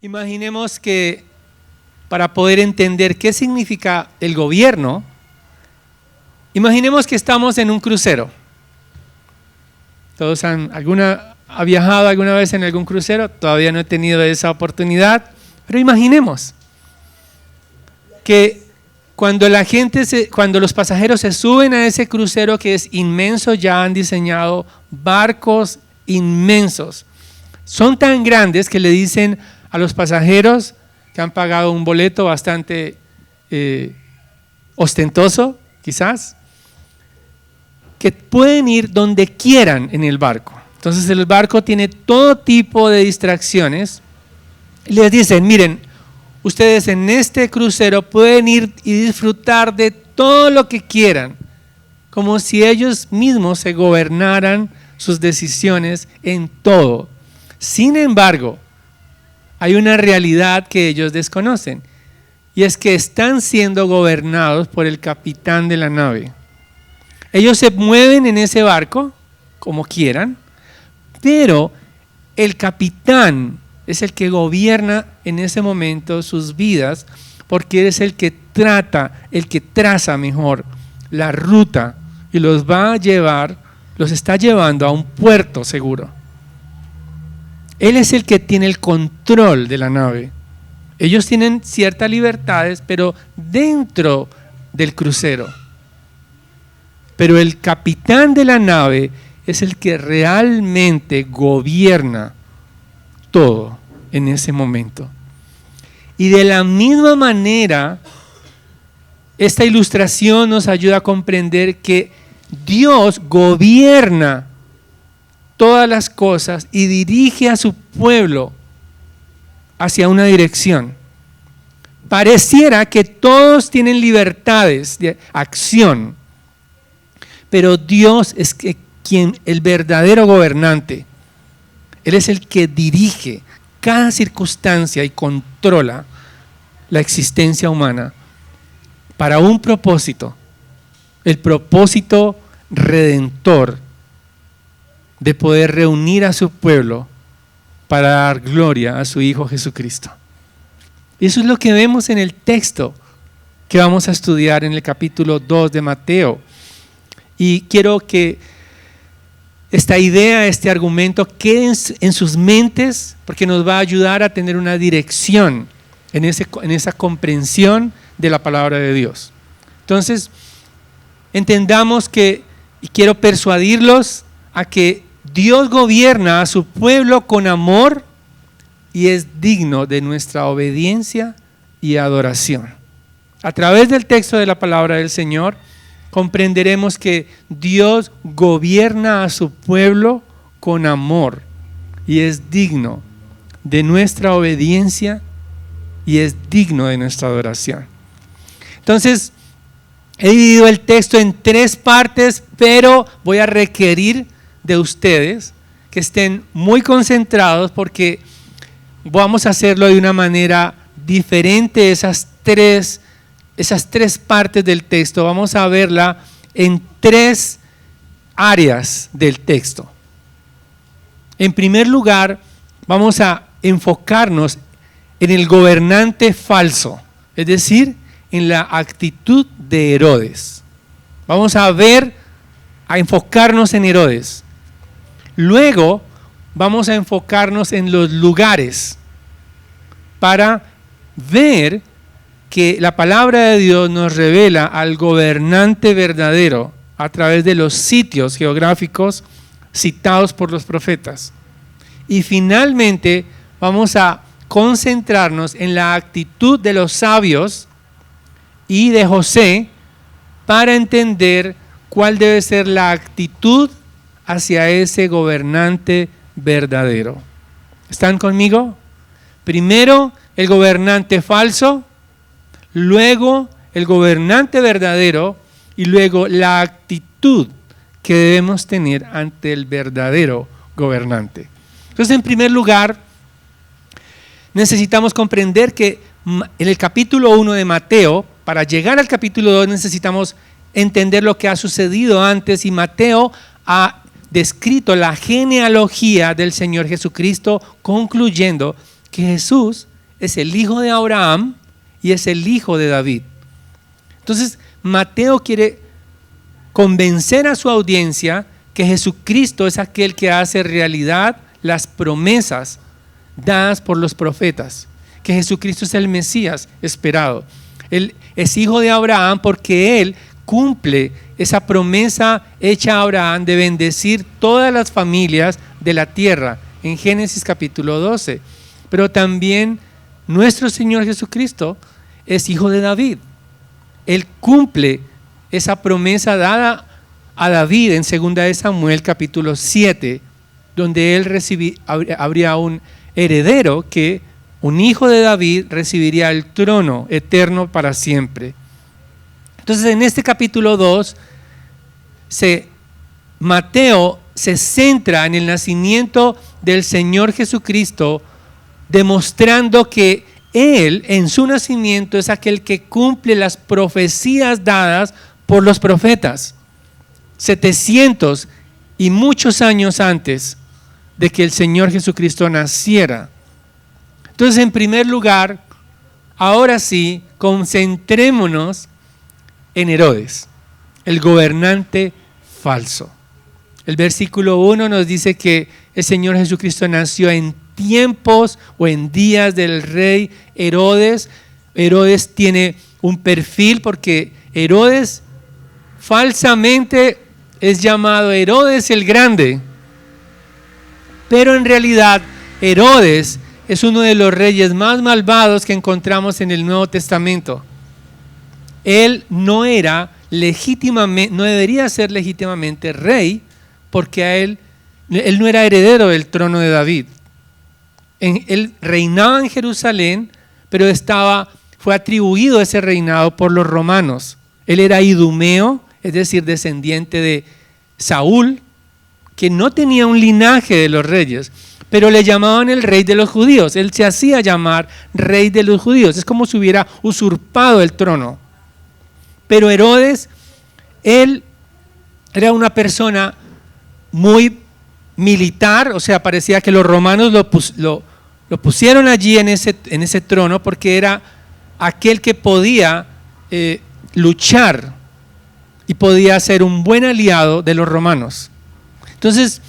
Imaginemos que para poder entender qué significa el gobierno, imaginemos que estamos en un crucero. ¿Todos ha viajado alguna vez en algún crucero? Todavía no he tenido esa oportunidad, pero imaginemos que cuando los pasajeros se suben a ese crucero que es inmenso, ya han diseñado barcos inmensos. Son tan grandes que le dicen a los pasajeros que han pagado un boleto bastante ostentoso, quizás, que pueden ir donde quieran en el barco. Entonces el barco tiene todo tipo de distracciones. Les dicen, miren, ustedes en este crucero pueden ir y disfrutar de todo lo que quieran, como si ellos mismos se gobernaran sus decisiones en todo. Sin embargo, hay una realidad que ellos desconocen, y es que están siendo gobernados por el capitán de la nave. Ellos se mueven en ese barco como quieran, pero el capitán es el que gobierna en ese momento sus vidas, porque es el que traza mejor la ruta y los está llevando a un puerto seguro. Él es el que tiene el control de la nave. Ellos tienen ciertas libertades, pero dentro del crucero. Pero el capitán de la nave es el que realmente gobierna todo en ese momento. Y de la misma manera, esta ilustración nos ayuda a comprender que Dios gobierna todas las cosas y dirige a su pueblo hacia una dirección. Pareciera que todos tienen libertades de acción, pero Dios es el verdadero gobernante. Él es el que dirige cada circunstancia y controla la existencia humana para un propósito, el propósito redentor de poder reunir a su pueblo para dar gloria a su Hijo Jesucristo. Eso es lo que vemos en el texto que vamos a estudiar en el capítulo 2 de Mateo. Y quiero que esta idea, este argumento quede en sus mentes, porque nos va a ayudar a tener una dirección en esa comprensión de la palabra de Dios. Entonces, entendamos y quiero persuadirlos a que Dios gobierna a su pueblo con amor y es digno de nuestra obediencia y adoración. A través del texto de la palabra del Señor, comprenderemos que Dios gobierna a su pueblo con amor y es digno de nuestra obediencia y es digno de nuestra adoración. Entonces, he dividido el texto en 3 partes, pero voy a requerir de ustedes que estén muy concentrados porque vamos a hacerlo de una manera diferente. Esas tres partes del texto vamos a verla en 3 áreas del texto. En primer lugar, vamos a enfocarnos en el gobernante falso, es decir, en la actitud de Herodes. Vamos a enfocarnos en Herodes. Luego vamos a enfocarnos en los lugares para ver que la palabra de Dios nos revela al gobernante verdadero a través de los sitios geográficos citados por los profetas. Y finalmente vamos a concentrarnos en la actitud de los sabios y de José para entender cuál debe ser la actitud hacia ese gobernante verdadero. ¿Están conmigo? Primero el gobernante falso, luego el gobernante verdadero y luego la actitud que debemos tener ante el verdadero gobernante. Entonces, en primer lugar, necesitamos comprender que en el capítulo 1 de Mateo, para llegar al capítulo 2 necesitamos entender lo que ha sucedido antes, y Mateo ha descrito la genealogía del Señor Jesucristo, concluyendo que Jesús es el hijo de Abraham y es el hijo de David. Entonces, Mateo quiere convencer a su audiencia que Jesucristo es aquel que hace realidad las promesas dadas por los profetas, que Jesucristo es el Mesías esperado. Él es hijo de Abraham porque él cumple esa promesa hecha a Abraham de bendecir todas las familias de la tierra en Génesis capítulo 12. Pero también nuestro Señor Jesucristo es hijo de David. Él cumple esa promesa dada a David en 2 de Samuel capítulo 7, donde él habría un heredero que un hijo de David recibiría el trono eterno para siempre. Entonces en este capítulo 2, Mateo se centra en el nacimiento del Señor Jesucristo, demostrando que Él en su nacimiento es aquel que cumple las profecías dadas por los profetas, 700 y muchos años antes de que el Señor Jesucristo naciera. Entonces, en primer lugar, ahora sí, concentrémonos en Herodes, el gobernante falso. El versículo 1 nos dice que el Señor Jesucristo nació en tiempos o en días del rey Herodes. Herodes tiene un perfil porque Herodes falsamente es llamado Herodes el Grande, pero en realidad Herodes es uno de los reyes más malvados que encontramos en el Nuevo Testamento. Él no era legítimamente, no debería ser legítimamente rey, porque él no era heredero del trono de David. Él reinaba en Jerusalén, pero fue atribuido ese reinado por los romanos. Él era idumeo, es decir, descendiente de Saúl, que no tenía un linaje de los reyes, pero le llamaban el rey de los judíos. Él se hacía llamar rey de los judíos. Es como si hubiera usurpado el trono. Pero Herodes, él era una persona muy militar, o sea, parecía que los romanos lo pusieron allí en ese trono porque era aquel que podía luchar y podía ser un buen aliado de los romanos. Entonces,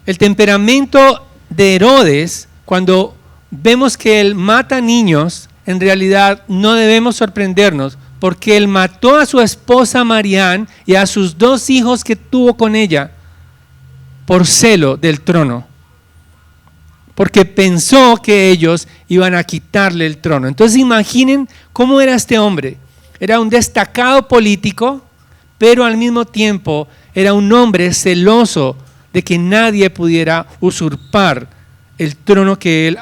el temperamento de Herodes, cuando vemos que él mata niños, en realidad no debemos sorprendernos, porque él mató a su esposa Marián y a sus 2 hijos que tuvo con ella por celo del trono, porque pensó que ellos iban a quitarle el trono. Entonces imaginen cómo era este hombre. Era un destacado político, pero al mismo tiempo era un hombre celoso de que nadie pudiera usurpar el trono que él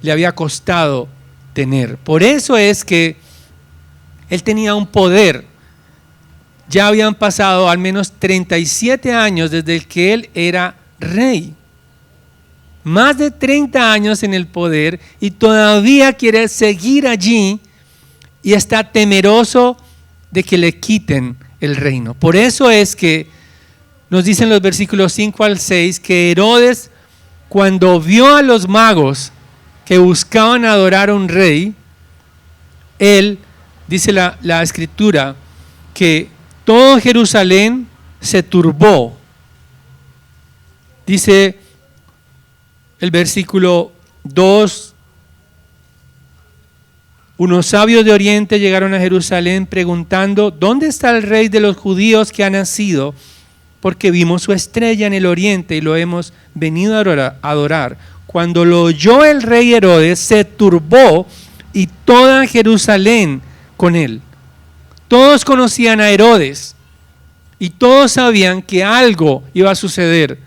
le había costado tener. Por eso es que él tenía un poder. Ya habían pasado al menos 37 años desde que él era rey. Más de 30 años en el poder y todavía quiere seguir allí y está temeroso de que le quiten el reino. Por eso es que nos dicen los versículos 5 al 6 que Herodes, cuando vio a los magos que buscaban adorar a un rey, él, dice la escritura, que todo Jerusalén se turbó. Dice el versículo 2, unos sabios de Oriente llegaron a Jerusalén preguntando: ¿dónde está el rey de los judíos que ha nacido? Porque vimos su estrella en el oriente y lo hemos venido a adorar. Cuando lo oyó el rey Herodes, se turbó y toda Jerusalén con él. Todos conocían a Herodes y todos sabían que algo iba a suceder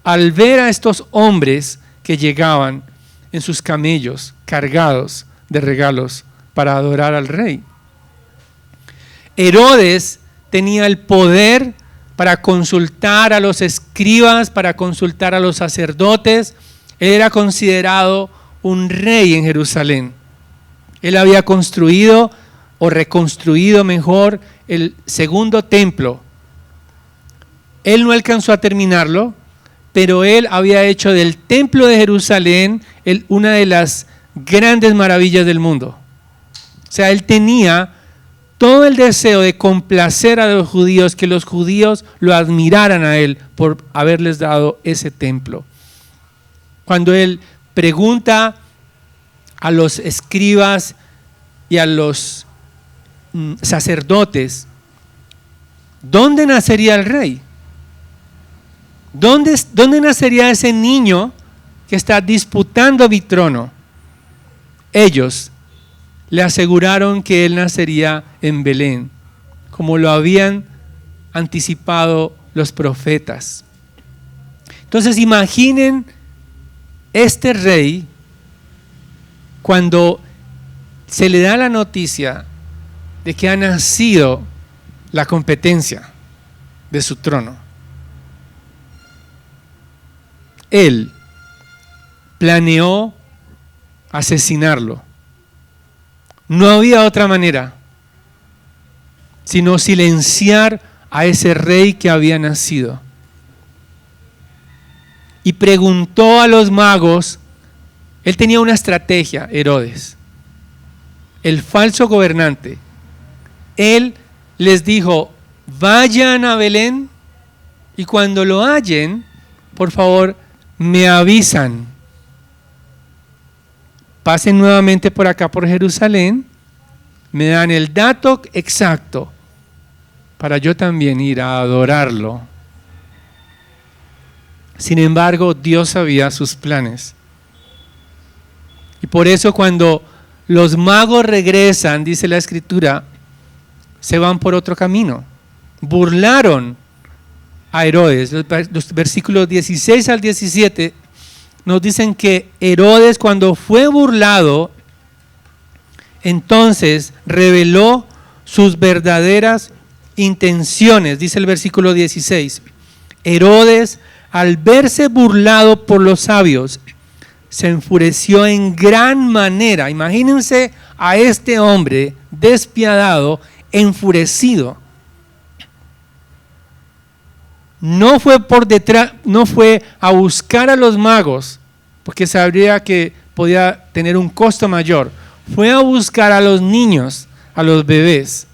al ver a estos hombres que llegaban en sus camellos cargados de regalos para adorar al rey. Herodes tenía el poder para consultar a los escribas, para consultar a los sacerdotes. Él era considerado un rey en Jerusalén. Él había construido o reconstruido mejor el segundo templo. Él no alcanzó a terminarlo, pero él había hecho del templo de Jerusalén una de las grandes maravillas del mundo. O sea, él tenía todo el deseo de complacer a los judíos, que los judíos lo admiraran a él por haberles dado ese templo. Cuando él pregunta a los escribas y a los sacerdotes, ¿dónde nacería el rey? ¿Dónde nacería ese niño que está disputando mi trono? Ellos le aseguraron que él nacería en Belén, como lo habían anticipado los profetas. Entonces imaginen este rey cuando se le da la noticia de que ha nacido la competencia de su trono. Él planeó asesinarlo. No había otra manera sino silenciar a ese rey que había nacido. Y preguntó a los magos, él tenía una estrategia, Herodes, el falso gobernante. Él les dijo, vayan a Belén y cuando lo hallen, por favor, me avisan. Pasen nuevamente por acá por Jerusalén, me dan el dato exacto para yo también ir a adorarlo. Sin embargo, Dios sabía sus planes. Y por eso cuando los magos regresan, dice la Escritura, se van por otro camino. Burlaron a Herodes. Los versículos 16 al 17 nos dicen que Herodes, cuando fue burlado, entonces reveló sus verdaderas intenciones. Dice el versículo 16. Herodes, al verse burlado por los sabios, se enfureció en gran manera. Imagínense a este hombre despiadado, enfurecido. No fue por detrás, no fue a buscar a los magos, porque sabría que podía tener un costo mayor. Fue a buscar a los niños, a los bebés.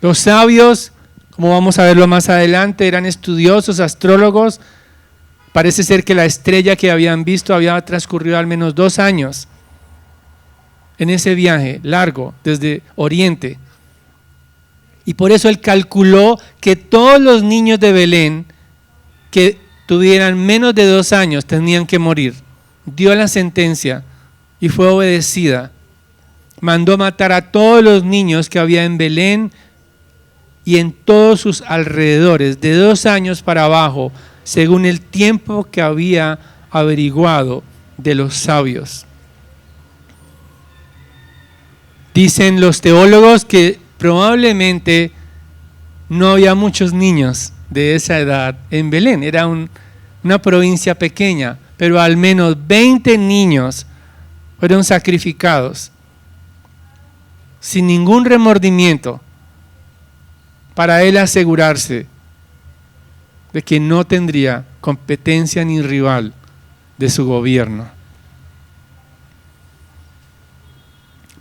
Los sabios, como vamos a verlo más adelante, eran estudiosos, astrólogos. Parece ser que la estrella que habían visto había transcurrido al menos 2 años en ese viaje largo desde Oriente. Y por eso él calculó que todos los niños de Belén que tuvieran menos de 2 años tenían que morir. Dio la sentencia y fue obedecida. Mandó matar a todos los niños que había en Belén y en todos sus alrededores, de 2 años para abajo, según el tiempo que había averiguado de los sabios. Dicen los teólogos que probablemente no había muchos niños de esa edad en Belén. Era una provincia pequeña, pero al menos 20 niños fueron sacrificados sin ningún remordimiento para él asegurarse de que no tendría competencia ni rival de su gobierno.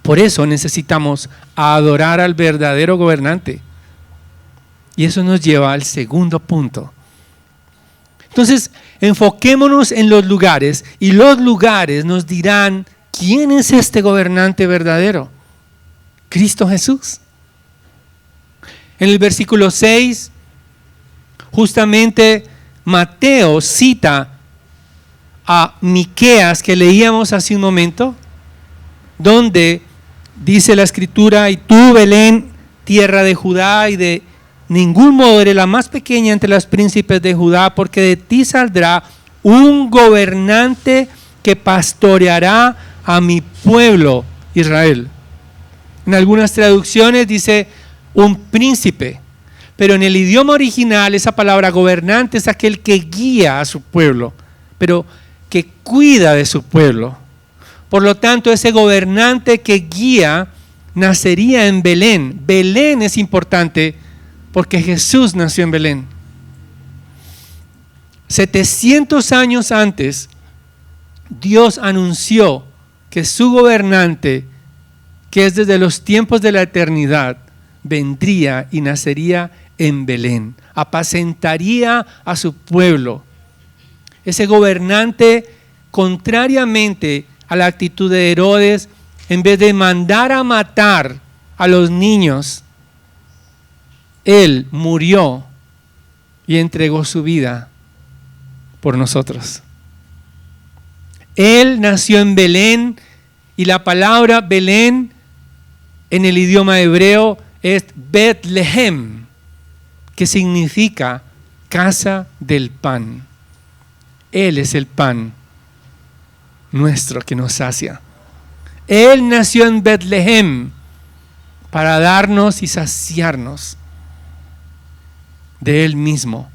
Por eso necesitamos adorar al verdadero gobernante. Y eso nos lleva al segundo punto. Entonces, enfoquémonos en los lugares y los lugares nos dirán quién es este gobernante verdadero. Cristo Jesús. En el versículo 6, justamente Mateo cita a Miqueas que leíamos hace un momento, donde dice la Escritura, y tú, Belén, tierra de Judá, y de ningún modo eres la más pequeña entre los príncipes de Judá, porque de ti saldrá un gobernante que pastoreará a mi pueblo Israel. En algunas traducciones dice un príncipe, pero en el idioma original esa palabra gobernante es aquel que guía a su pueblo, pero que cuida de su pueblo. Por lo tanto, ese gobernante que guía nacería en Belén. Belén es importante porque Jesús nació en Belén. 700 años antes, Dios anunció que su gobernante, que es desde los tiempos de la eternidad, vendría y nacería en Belén, apacentaría a su pueblo. Ese gobernante, contrariamente a la actitud de Herodes, en vez de mandar a matar a los niños, él murió y entregó su vida por nosotros. Él nació en Belén, y la palabra Belén en el idioma hebreo es Betlehem, que significa casa del pan. Él es el pan nuestro que nos sacia. Él nació en Betlehem para darnos y saciarnos de Él mismo.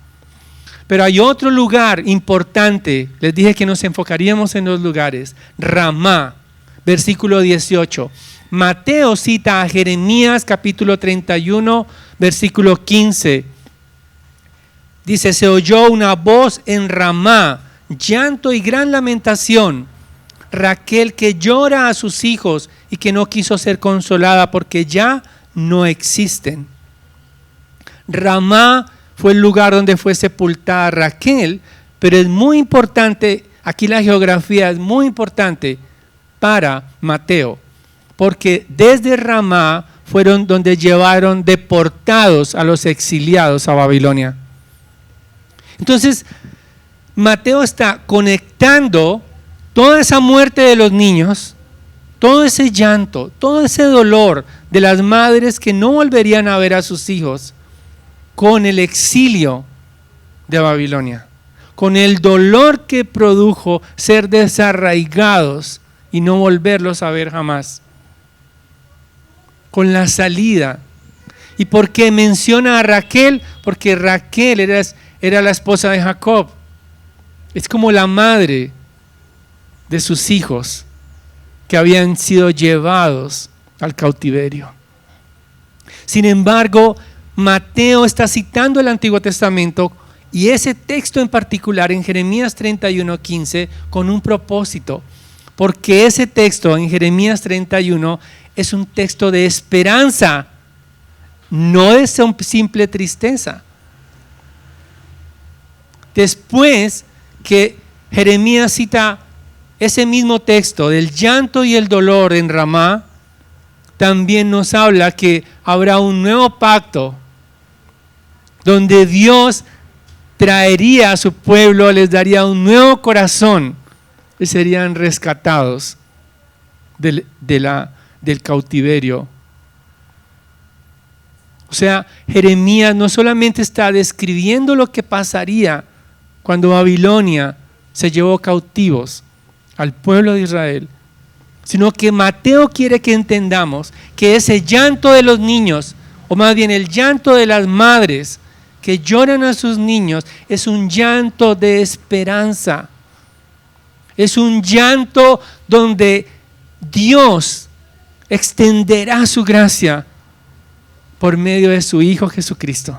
Pero hay otro lugar importante, les dije que nos enfocaríamos en los lugares. Ramá, versículo 18. Mateo cita a Jeremías capítulo 31, versículo 15. Dice, se oyó una voz en Ramá, llanto y gran lamentación. Raquel que llora a sus hijos y que no quiso ser consolada porque ya no existen. Ramá fue el lugar donde fue sepultada Raquel, pero es muy importante, aquí la geografía es muy importante para Mateo, porque desde Ramá fueron donde llevaron deportados a los exiliados a Babilonia. Entonces, Mateo está conectando toda esa muerte de los niños, todo ese llanto, todo ese dolor de las madres que no volverían a ver a sus hijos, con el exilio de Babilonia, con el dolor que produjo ser desarraigados y no volverlos a ver jamás, con la salida. ¿Y por qué menciona a Raquel? Porque Raquel era la esposa de Jacob, es como la madre de sus hijos que habían sido llevados al cautiverio. Sin embargo, Mateo está citando el Antiguo Testamento y ese texto en particular en Jeremías 31:15 con un propósito, porque ese texto en Jeremías 31 es un texto de esperanza, no es una simple tristeza. Después que Jeremías cita ese mismo texto del llanto y el dolor en Ramá, también nos habla que habrá un nuevo pacto donde Dios traería a su pueblo, les daría un nuevo corazón y serían rescatados del cautiverio. O sea, Jeremías no solamente está describiendo lo que pasaría cuando Babilonia se llevó cautivos al pueblo de Israel, sino que Mateo quiere que entendamos que ese llanto de los niños, o más bien el llanto de las madres que lloran a sus niños, es un llanto de esperanza. Es un llanto donde Dios extenderá su gracia por medio de su Hijo Jesucristo.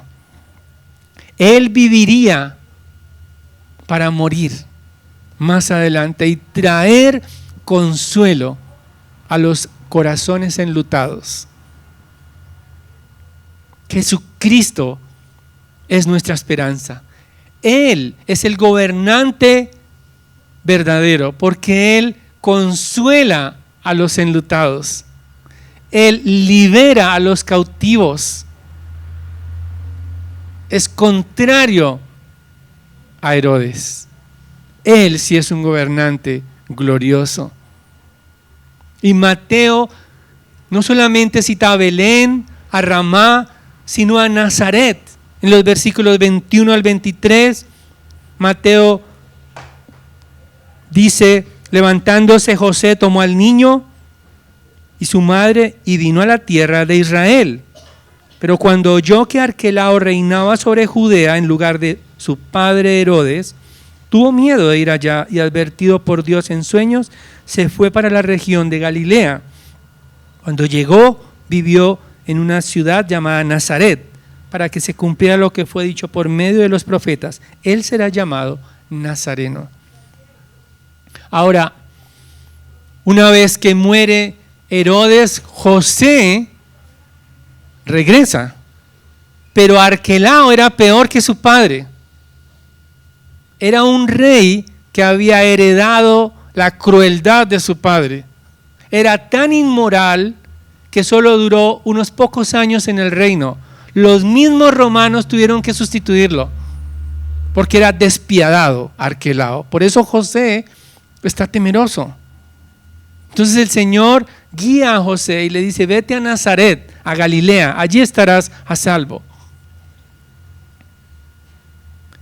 Él viviría para morir más adelante y traer consuelo a los corazones enlutados. Jesucristo es nuestra esperanza. Él es el gobernante verdadero porque Él consuela a los enlutados. Él libera a los cautivos. Es contrario a Herodes. Él sí es un gobernante glorioso. Y Mateo no solamente cita a Belén, a Ramá, sino a Nazaret. En los versículos 21 al 23, Mateo dice, levantándose José tomó al niño y su madre y vino a la tierra de Israel. Pero cuando oyó que Arquelao reinaba sobre Judea en lugar de su padre Herodes, tuvo miedo de ir allá y advertido por Dios en sueños, se fue para la región de Galilea. Cuando llegó, vivió en una ciudad llamada Nazaret, para que se cumpliera lo que fue dicho por medio de los profetas. Él será llamado Nazareno. Ahora, Una vez que muere Herodes, José regresa. Pero Arquelao era peor que su padre. Era un rey que había heredado la crueldad de su padre. Era tan inmoral que solo duró unos pocos años en el reino. Los mismos romanos tuvieron que sustituirlo porque era despiadado Arquelao. Por eso José está temeroso. Entonces el Señor guía a José y le dice: vete a Nazaret, a Galilea, allí estarás a salvo.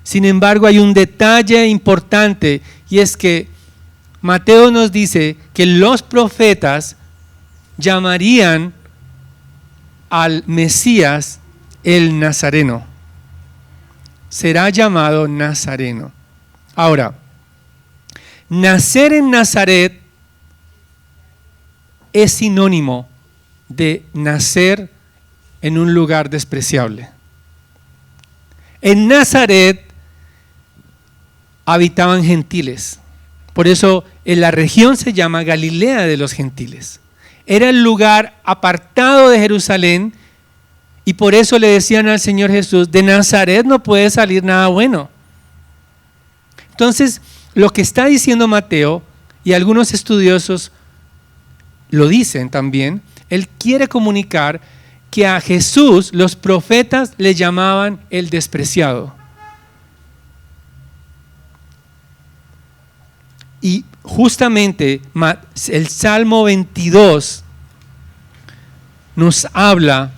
Sin embargo, hay un detalle importante, y es que Mateo nos dice que los profetas llamarían al Mesías el Nazareno. Será llamado Nazareno. Ahora, nacer en Nazaret es sinónimo de nacer en un lugar despreciable. En Nazaret habitaban gentiles. Por eso en la región se llama Galilea de los gentiles. Era el lugar apartado de Jerusalén, y por eso le decían al Señor Jesús: de Nazaret no puede salir nada bueno. Entonces, lo que está diciendo Mateo, y algunos estudiosos lo dicen también, él quiere comunicar que a Jesús los profetas le llamaban el despreciado. Y justamente el Salmo 22 nos habla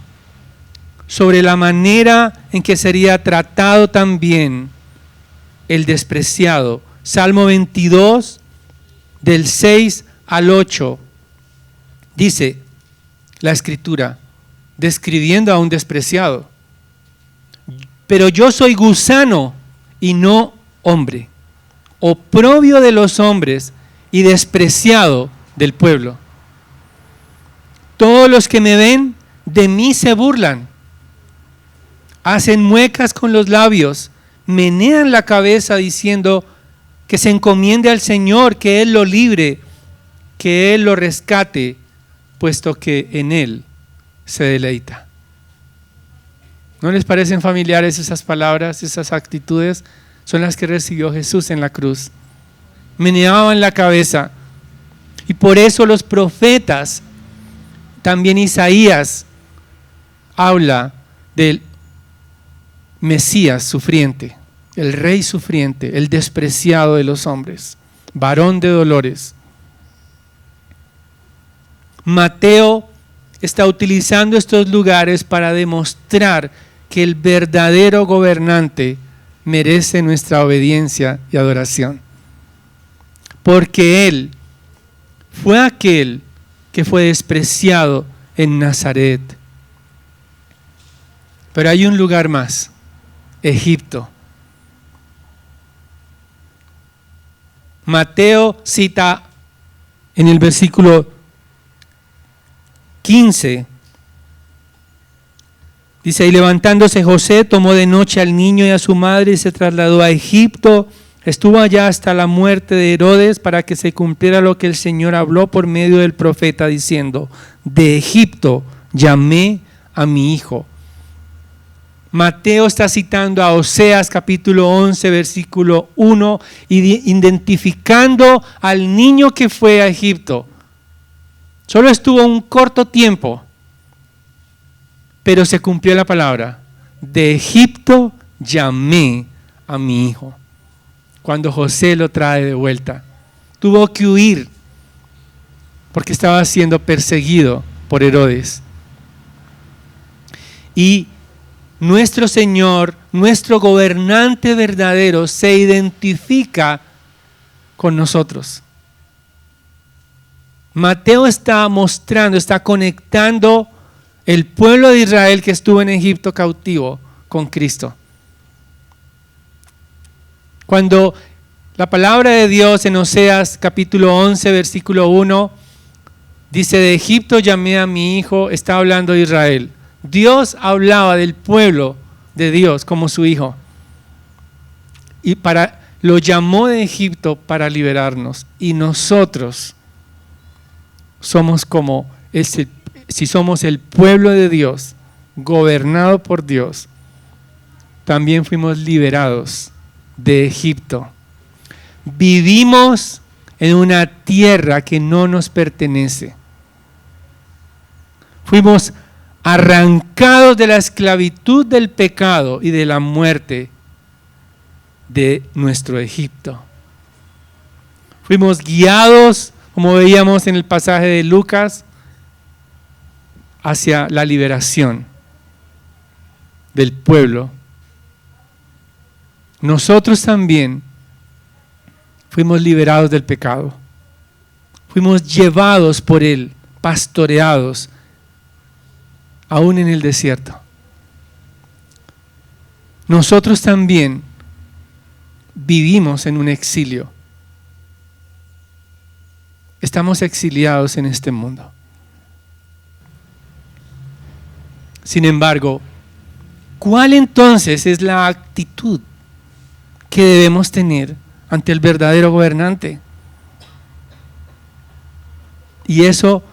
sobre la manera en que sería tratado también el despreciado. Salmo 22, del 6 al 8, dice la Escritura, describiendo a un despreciado: pero yo soy gusano y no hombre, oprobio de los hombres y despreciado del pueblo. Todos los que me ven de mí se burlan, hacen muecas con los labios, menean la cabeza diciendo que se encomiende al Señor, que Él lo libre, que Él lo rescate, puesto que en Él se deleita. ¿No les parecen familiares esas palabras, esas actitudes? Son las que recibió Jesús en la cruz. Meneaban la cabeza. Y por eso los profetas, también Isaías, habla del Mesías sufriente, el rey sufriente, el despreciado de los hombres, varón de dolores. Mateo está utilizando estos lugares para demostrar que el verdadero gobernante merece nuestra obediencia y adoración, porque Él fue aquel que fue despreciado en Nazaret. Pero hay un lugar más: Egipto. Mateo cita en el versículo 15, dice: y levantándose José, tomó de noche al niño y a su madre y se trasladó a Egipto. Estuvo allá hasta la muerte de Herodes, para que se cumpliera lo que el Señor habló por medio del profeta, diciendo: de Egipto llamé a mi hijo. Mateo está citando a Oseas capítulo 11, versículo 1, identificando al niño que fue a Egipto. Solo estuvo un corto tiempo, pero se cumplió la palabra: de Egipto llamé a mi hijo. Cuando José lo trae de vuelta, tuvo que huir porque estaba siendo perseguido por Herodes. Y nuestro Señor, nuestro gobernante verdadero, se identifica con nosotros. Mateo está mostrando, está conectando el pueblo de Israel que estuvo en Egipto cautivo con Cristo. Cuando la palabra de Dios en Oseas capítulo 11, versículo 1, dice: de Egipto llamé a mi hijo, está hablando de Israel. Dios hablaba del pueblo de Dios como su hijo. Y lo llamó de Egipto para liberarnos. Y nosotros somos si somos el pueblo de Dios, gobernado por Dios, también fuimos liberados de Egipto. Vivimos en una tierra que no nos pertenece. Fuimos arrancados de la esclavitud del pecado y de la muerte de nuestro Egipto. Fuimos guiados, como veíamos en el pasaje de Lucas, hacia la liberación del pueblo. Nosotros también fuimos liberados del pecado. Fuimos llevados por Él, pastoreados, aún en el desierto. Nosotros también vivimos en un exilio. Estamos exiliados en este mundo. Sin embargo, ¿cuál entonces es la actitud que debemos tener ante el verdadero gobernante? Y eso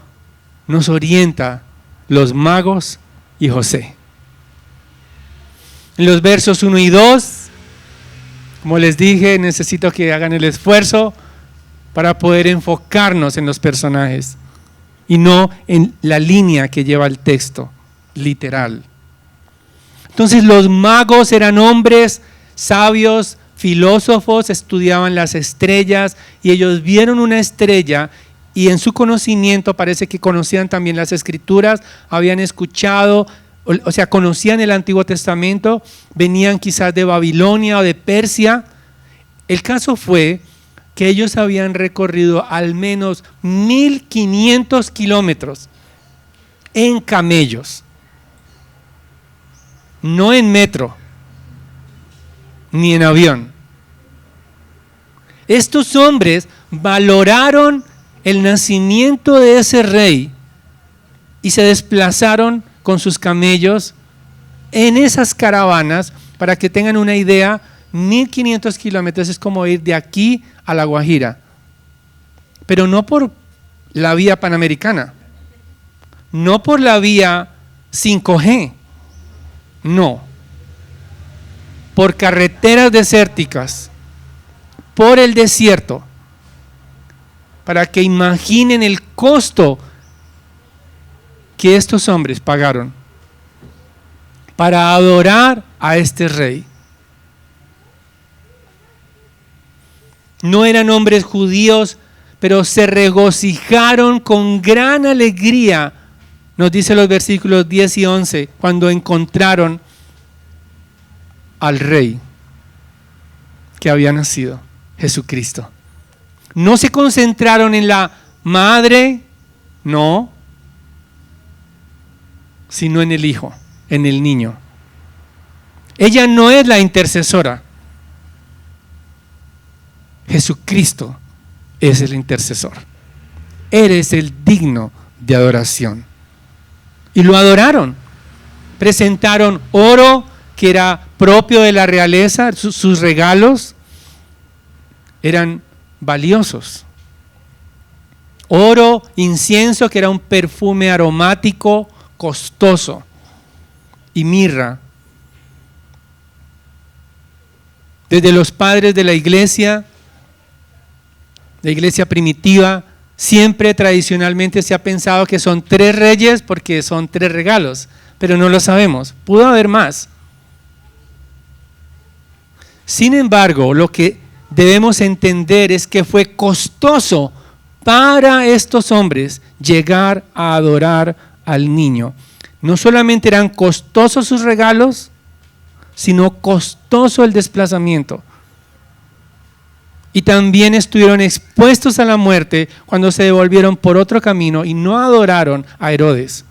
nos orienta los magos y José. En los versos 1 y 2, como les dije, necesito que hagan el esfuerzo para poder enfocarnos en los personajes y no en la línea que lleva el texto literal. Entonces los magos eran hombres sabios, filósofos, estudiaban las estrellas y ellos vieron una estrella y en su conocimiento parece que conocían también las escrituras, habían escuchado, o sea, conocían el Antiguo Testamento, venían quizás de Babilonia o de Persia. El caso fue que ellos habían recorrido al menos 1500 kilómetros en camellos, no en metro, ni en avión. Estos hombres valoraron el nacimiento de ese rey y se desplazaron con sus camellos en esas caravanas. Para que tengan una idea, 1500 kilómetros es como ir de aquí a La Guajira, pero no por la vía panamericana, no por la vía 5G, no, por carreteras desérticas, por el desierto, para que imaginen el costo que estos hombres pagaron para adorar a este rey. No eran hombres judíos, pero se regocijaron con gran alegría, nos dice los versículos 10 y 11, cuando encontraron al rey que había nacido, Jesucristo. No se concentraron en la madre, no, sino en el hijo, en el niño. Ella no es la intercesora. Jesucristo es el intercesor. Él es el digno de adoración. Y lo adoraron. Presentaron oro que era propio de la realeza, sus regalos eran valiosos. Oro, incienso, que era un perfume aromático costoso, y mirra. Desde los padres de la iglesia primitiva, siempre tradicionalmente se ha pensado que son 3 reyes porque son 3 regalos, pero no lo sabemos, pudo haber más. Sin embargo, lo que debemos entender es que fue costoso para estos hombres llegar a adorar al niño. No solamente eran costosos sus regalos, sino costoso el desplazamiento. Y también estuvieron expuestos a la muerte cuando se devolvieron por otro camino y no adoraron a Herodes.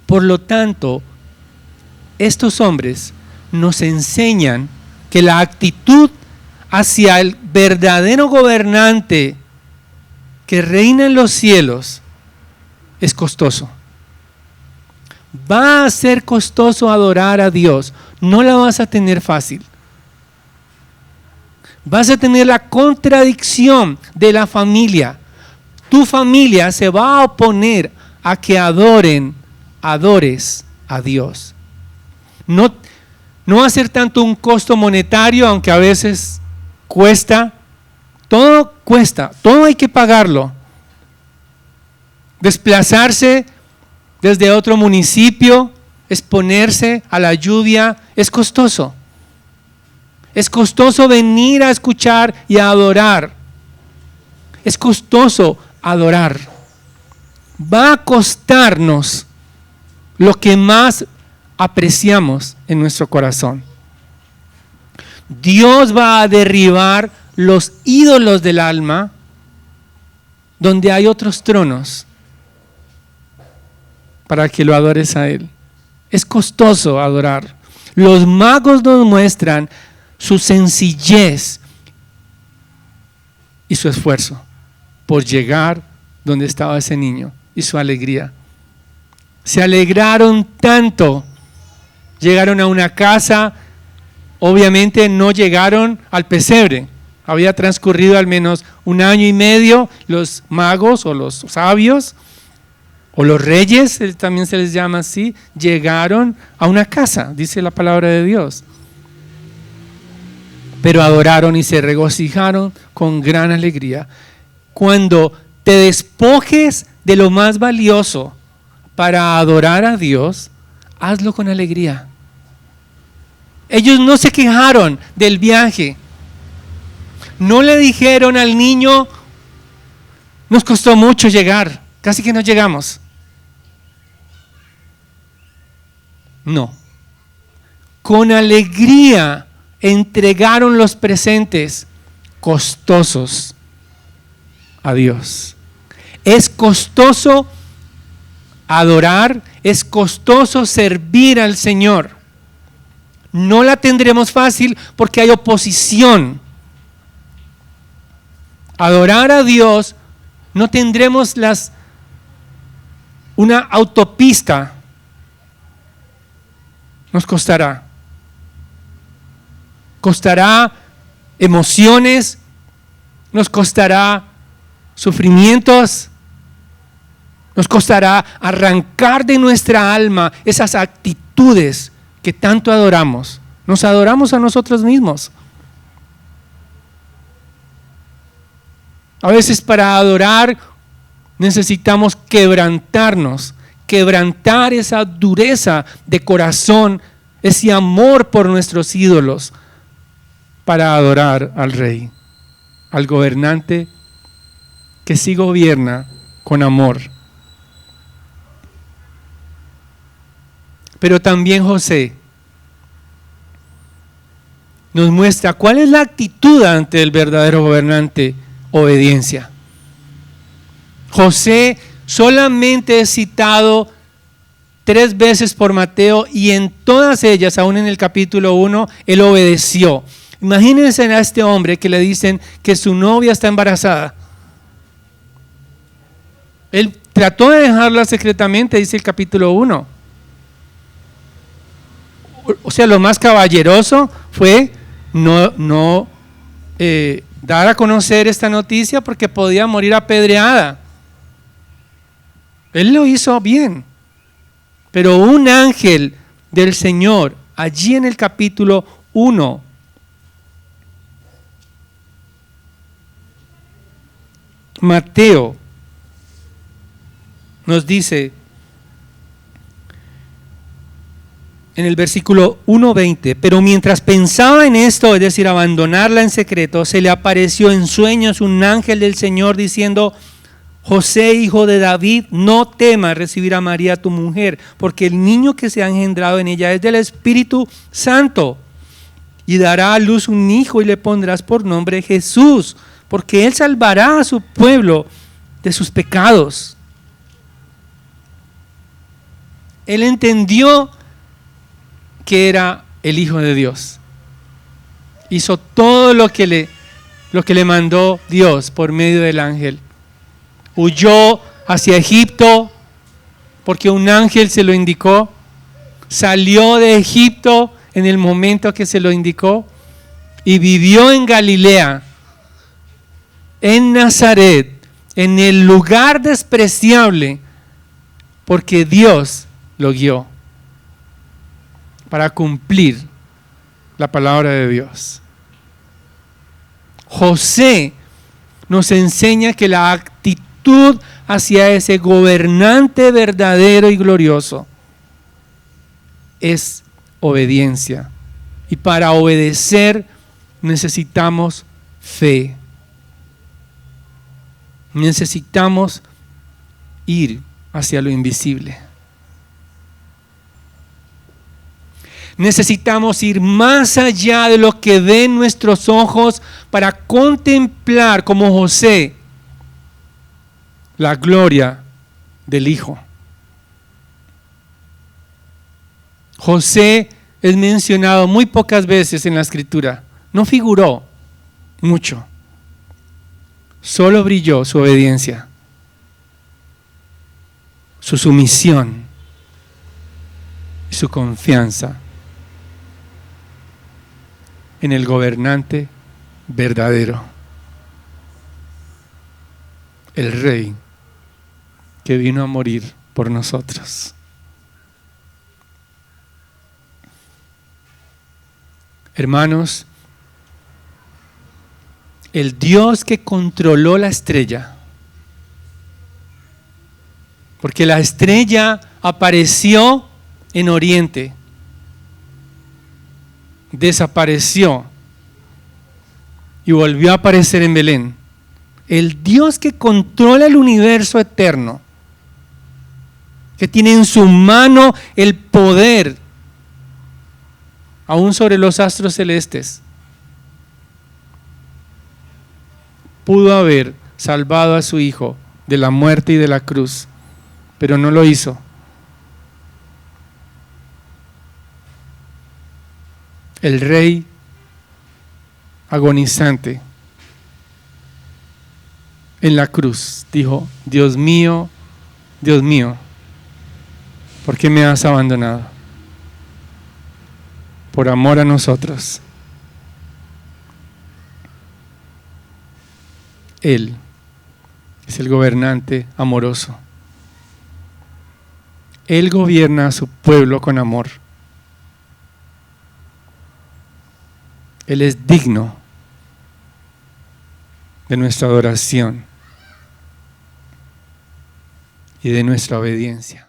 Por lo tanto, estos hombres nos enseñan que la actitud hacia el verdadero gobernante que reina en los cielos es costoso. Va a ser costoso adorar a Dios, no la vas a tener fácil. Vas a tener la contradicción de la familia. Tu familia se va a oponer a que adores a Dios. No va a ser tanto un costo monetario, aunque a veces cuesta. Todo cuesta, todo hay que pagarlo. Desplazarse desde otro municipio, exponerse a la lluvia, es costoso. Es costoso venir a escuchar y a adorar. Es costoso adorar. Va a costarnos lo que más apreciamos en nuestro corazón. Dios va a derribar los ídolos del alma donde hay otros tronos para que lo adores a Él. Es costoso adorar. Los magos nos muestran su sencillez y su esfuerzo por llegar donde estaba ese niño y su alegría. Se alegraron tanto, llegaron a una casa, obviamente no llegaron al pesebre. Había transcurrido al menos 1 año y medio. Los magos o los sabios o los reyes, también se les llama así, llegaron a una casa, dice la palabra de Dios. Pero adoraron y se regocijaron con gran alegría. Cuando te despojes de lo más valioso para adorar a Dios, hazlo con alegría. Ellos no se quejaron del viaje. No le dijeron al niño, nos costó mucho llegar, casi que no llegamos. No. Con alegría entregaron los presentes costosos a Dios. Es costoso adorar, es costoso servir al Señor. No la tendremos fácil porque hay oposición. Adorar a Dios, no tendremos una autopista. Nos costará. Costará emociones, nos costará sufrimientos, nos costará arrancar de nuestra alma esas actitudes que tanto adoramos. Nos adoramos a nosotros mismos. A veces para adorar necesitamos quebrantarnos, quebrantar esa dureza de corazón, ese amor por nuestros ídolos, para adorar al Rey, al gobernante que sí gobierna con amor. Pero también José nos muestra cuál es la actitud ante el verdadero gobernante: obediencia. José solamente es citado 3 veces por Mateo y en todas ellas, aún en el capítulo 1, él obedeció. Imagínense a este hombre que le dicen que su novia está embarazada. Él trató de dejarla secretamente, dice el capítulo 1. O sea, lo más caballeroso fue no dar a conocer esta noticia porque podía morir apedreada. Él lo hizo bien. Pero un ángel del Señor, allí en el capítulo 1, Mateo, nos dice en el versículo 1:20, pero mientras pensaba en esto, es decir, abandonarla en secreto, se le apareció en sueños un ángel del Señor diciendo: José, hijo de David, no temas recibir a María tu mujer, porque el niño que se ha engendrado en ella es del Espíritu Santo, y dará a luz un hijo y le pondrás por nombre Jesús, porque él salvará a su pueblo de sus pecados. Él entendió que era el Hijo de Dios. Hizo todo lo que le mandó Dios por medio del ángel. Huyó hacia Egipto porque un ángel se lo indicó. Salió de Egipto en el momento que se lo indicó. y vivió en Galilea, en Nazaret, en el lugar despreciable, porque Dios lo guió para cumplir la palabra de Dios. José nos enseña que la actitud hacia ese gobernante verdadero y glorioso es obediencia. Y para obedecer necesitamos fe. Necesitamos ir hacia lo invisible. Necesitamos ir más allá de lo que ven nuestros ojos para contemplar como José la gloria del Hijo. José es mencionado muy pocas veces en la Escritura. No figuró mucho. Solo brilló su obediencia, su sumisión y su confianza en el gobernante verdadero, el Rey que vino a morir por nosotros. Hermanos, el Dios que controló la estrella, porque la estrella apareció en Oriente, desapareció y volvió a aparecer en Belén. El Dios que controla el universo eterno, que tiene en su mano el poder aún sobre los astros celestes, pudo haber salvado a su Hijo de la muerte y de la cruz, pero no lo hizo. El Rey agonizante en la cruz dijo: Dios mío, ¿por qué me has abandonado? Por amor a nosotros. Él es el gobernante amoroso. Él gobierna a su pueblo con amor. Él es digno de nuestra adoración y de nuestra obediencia.